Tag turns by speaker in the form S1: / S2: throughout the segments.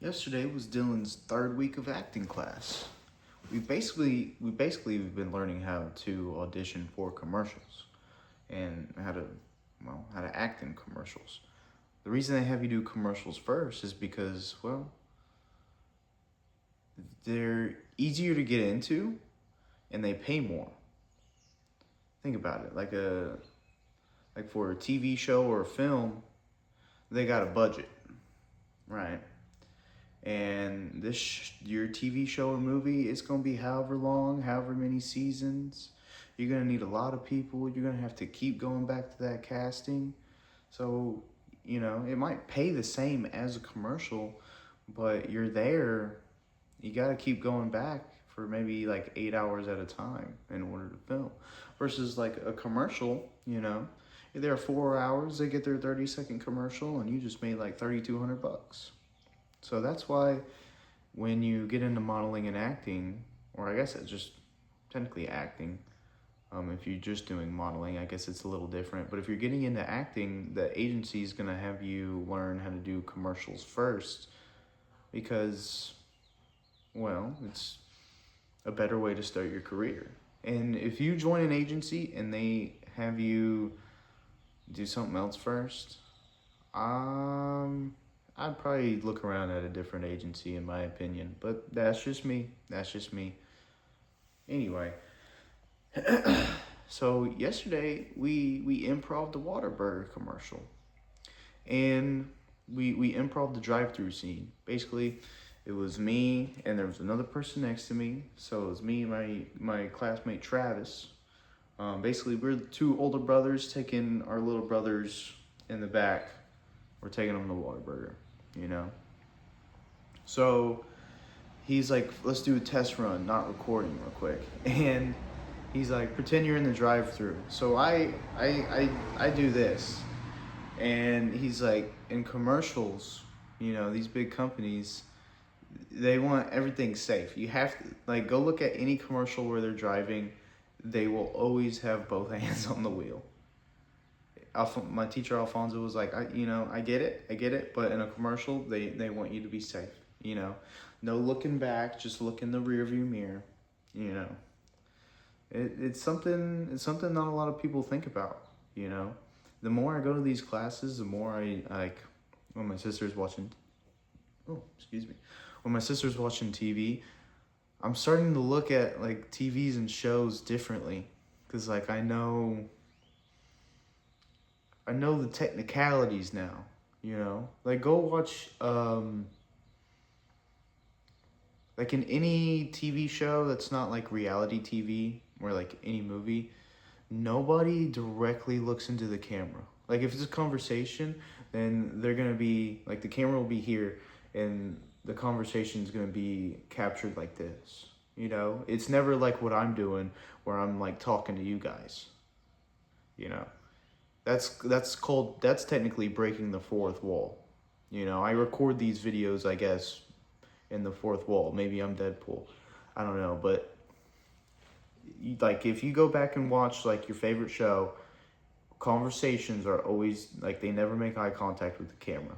S1: Yesterday was Dillon's third week of acting class. We basically have been learning how to audition for commercials and how to act in commercials. The reason they have you do commercials first is because, well, they're easier to get into and they pay more. Think about it. Like for a TV show or a film, they got a budget, right? And your TV show or movie, it's gonna be however long, however many seasons. You're gonna need a lot of people. You're gonna have to keep going back to that casting. So, it might pay the same as a commercial, but you're there. You gotta keep going back for maybe like 8 hours at a time in order to film. Versus like a commercial, you're there 4 hours, they get their 30-second commercial, and you just made like $3,200. So that's why when you get into modeling and acting, or I guess it's just technically acting, if you're just doing modeling, I guess it's a little different. But if you're getting into acting, the agency is going to have you learn how to do commercials first because, well, it's a better way to start your career. And if you join an agency and they have you do something else first, I'd probably look around at a different agency, in my opinion. But that's just me. Anyway, so yesterday we improv the Whataburger commercial, and we improv the drive-through scene. Basically, it was me and there was another person next to me. So it was me and my classmate Travis. Basically, we're the two older brothers taking our little brothers in the back. We're taking them to Whataburger, So he's like, let's do a test run, not recording real quick. And he's like, pretend you're in the drive-thru. So I do this. And he's like, in commercials, these big companies, they want everything safe. You have to, go look at any commercial where they're driving. They will always have both hands on the wheel. My teacher Alfonso was like, I get it, but in a commercial, they want you to be safe, no looking back, just look in the rearview mirror, It's something not a lot of people think about, The more I go to these classes, the more when my sister's watching, when my sister's watching TV, I'm starting to look at TVs and shows differently, because I know the technicalities now, go watch, in any TV show that's not reality TV or any movie, nobody directly looks into the camera. If it's a conversation, then they're going to be, the camera will be here and the conversation is going to be captured like this, It's never like what I'm doing where I'm talking to you guys, That's technically breaking the fourth wall. I record these videos, I guess, in the fourth wall. Maybe I'm Deadpool. I don't know, but if you go back and watch your favorite show, conversations are always they never make eye contact with the camera.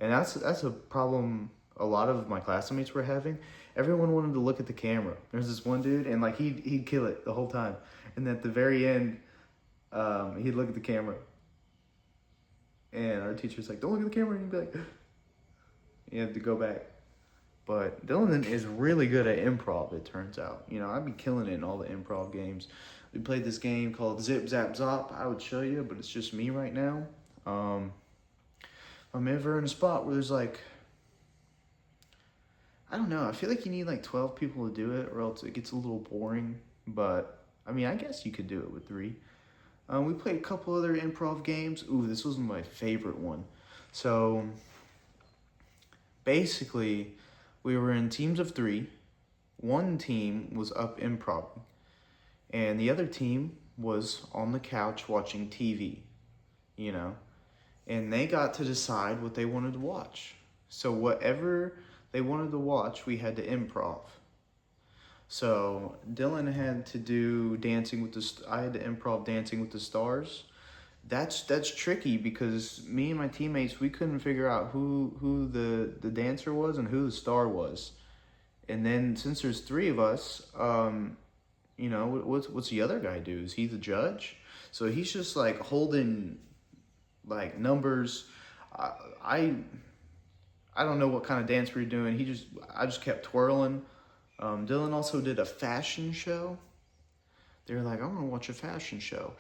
S1: And that's a problem a lot of my classmates were having. Everyone wanted to look at the camera. There's this one dude and he'd kill it the whole time. And at the very end, he'd look at the camera, and our teacher's like, "Don't look at the camera," and he'd be like, you have to go back. But Dillon is really good at improv, it turns out. I'd be killing it in all the improv games. We played this game called Zip Zap Zop. I would show you, but it's just me right now. I'm ever in a spot where there's I don't know, I feel like you need 12 people to do it, or else it gets a little boring. But I guess you could do it with 3. We played a couple other improv games. Ooh, this was my favorite one. So, basically, we were in teams of 3. One team was up improv, and the other team was on the couch watching TV, And they got to decide what they wanted to watch. So, whatever they wanted to watch, we had to improv. So Dillon had to do I had to improv Dancing with the Stars. that's tricky because me and my teammates, we couldn't figure out who the dancer was and who the star was. And then since there's three of us, what's the other guy do? Is he the judge? So he's just like holding like numbers. I I don't know what kind of dance we were doing. I just kept twirling. Dillon also did a fashion show. They were like, I want to watch a fashion show.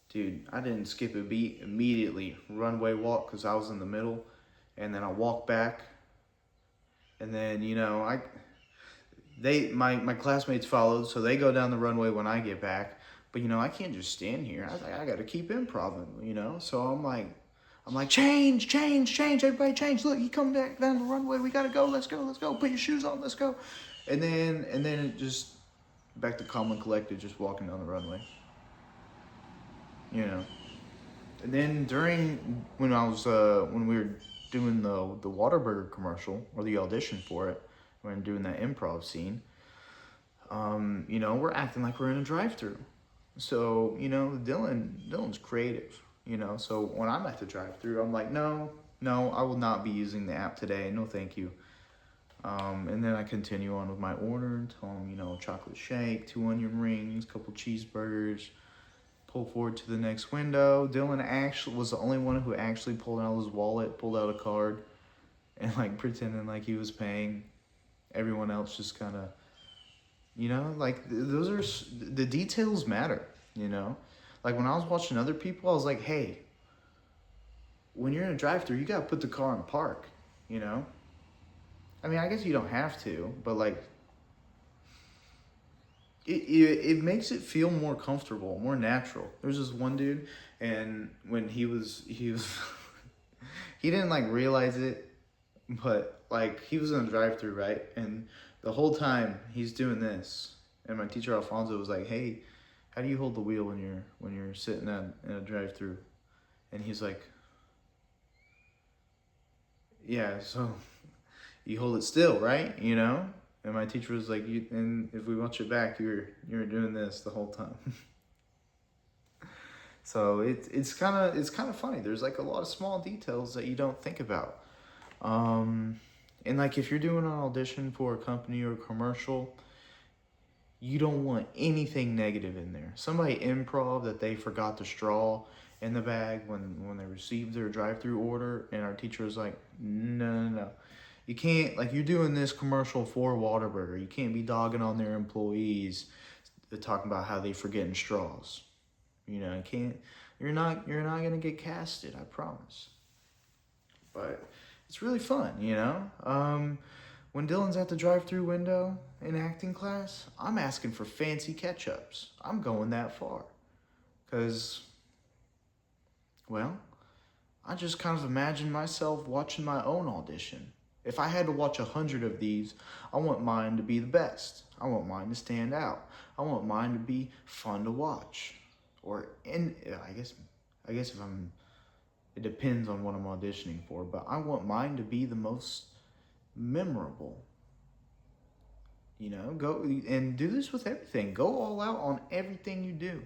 S1: Dude, I didn't skip a beat immediately. Runway walk because I was in the middle. And then I walked back. And then, my classmates followed, so they go down the runway when I get back. But, I can't just stand here. I was like, I got to keep improving, So I'm like, change, everybody change. Look, you come back down the runway. We got to go. Let's go. Put your shoes on. Let's go. And then it just back to calm and collected, just walking down the runway. And then when we were doing the Whataburger commercial or the audition for it, when doing that improv scene, we're acting like we're in a drive-thru. So, Dillon's creative, So when I'm at the drive-thru, I'm like, no, I will not be using the app today. No, thank you. And then I continue on with my order and tell them, chocolate shake, 2 onion rings, couple cheeseburgers. Pull forward to the next window. Dillon actually was the only one who actually pulled out his wallet, pulled out a card, and pretending like he was paying. Everyone else just kind of, those are, the details matter, Like when I was watching other people, I was like, hey, when you're in a drive-thru, you got to put the car in park, I mean, I guess you don't have to, but it makes it feel more comfortable, more natural. There's this one dude, and when he he didn't realize it, but he was in a drive-thru, right? And the whole time he's doing this, and my teacher Alfonso was like, "Hey, how do you hold the wheel when you're sitting in a drive-thru?" And he's like, "Yeah, so you hold it still, right? And my teacher was like, and if we watch it back, you're doing this the whole time." So it's kind of funny. There's a lot of small details that you don't think about. And if you're doing an audition for a company or a commercial, you don't want anything negative in there. Somebody improv that they forgot the straw in the bag when they received their drive-through order, and our teacher was like, no. You can't, you're doing this commercial for Whataburger. You can't be dogging on their employees, talking about how they forgetting straws. You can't, you're not going to get casted, I promise. But it's really fun, When Dillon's at the drive-thru window in acting class, I'm asking for fancy ketchups. I'm going that far. Because, I just kind of imagine myself watching my own audition. If I had to watch 100 of these, I want mine to be the best. I want mine to stand out. I want mine to be fun to watch. I guess it depends on what I'm auditioning for, but I want mine to be the most memorable. Go and do this with everything. Go all out on everything you do.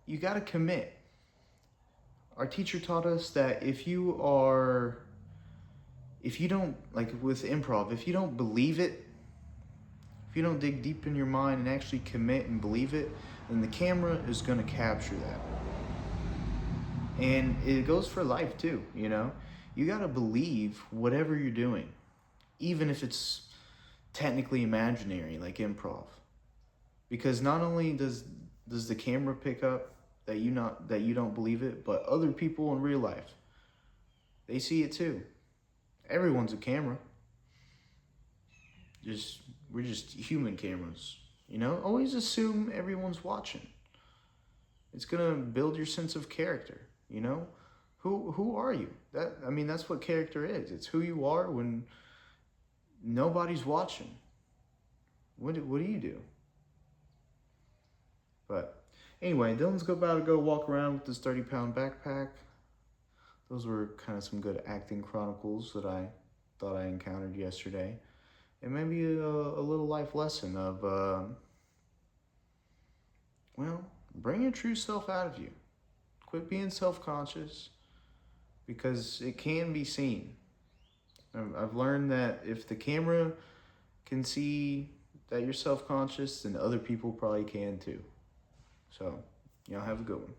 S1: You got to commit. Our teacher taught us that if you don't, with improv, if you don't believe it, if you don't dig deep in your mind and actually commit and believe it, then the camera is going to capture that. And it goes for life too, You got to believe whatever you're doing, even if it's technically imaginary, like improv. Because not only does the camera pick up that you don't believe it, but other people in real life, they see it too. Everyone's a camera. We're just human cameras, Always assume everyone's watching. It's gonna build your sense of character, Who are you? That's what character is. It's who you are when nobody's watching. What do you do? But anyway, Dillon's about to go walk around with this 30-pound backpack. Those were kind of some good acting chronicles that I thought I encountered yesterday. And maybe a little life lesson of, bring your true self out of you. Quit being self-conscious because it can be seen. I've learned that if the camera can see that you're self-conscious, then other people probably can too. So, y'all have a good one.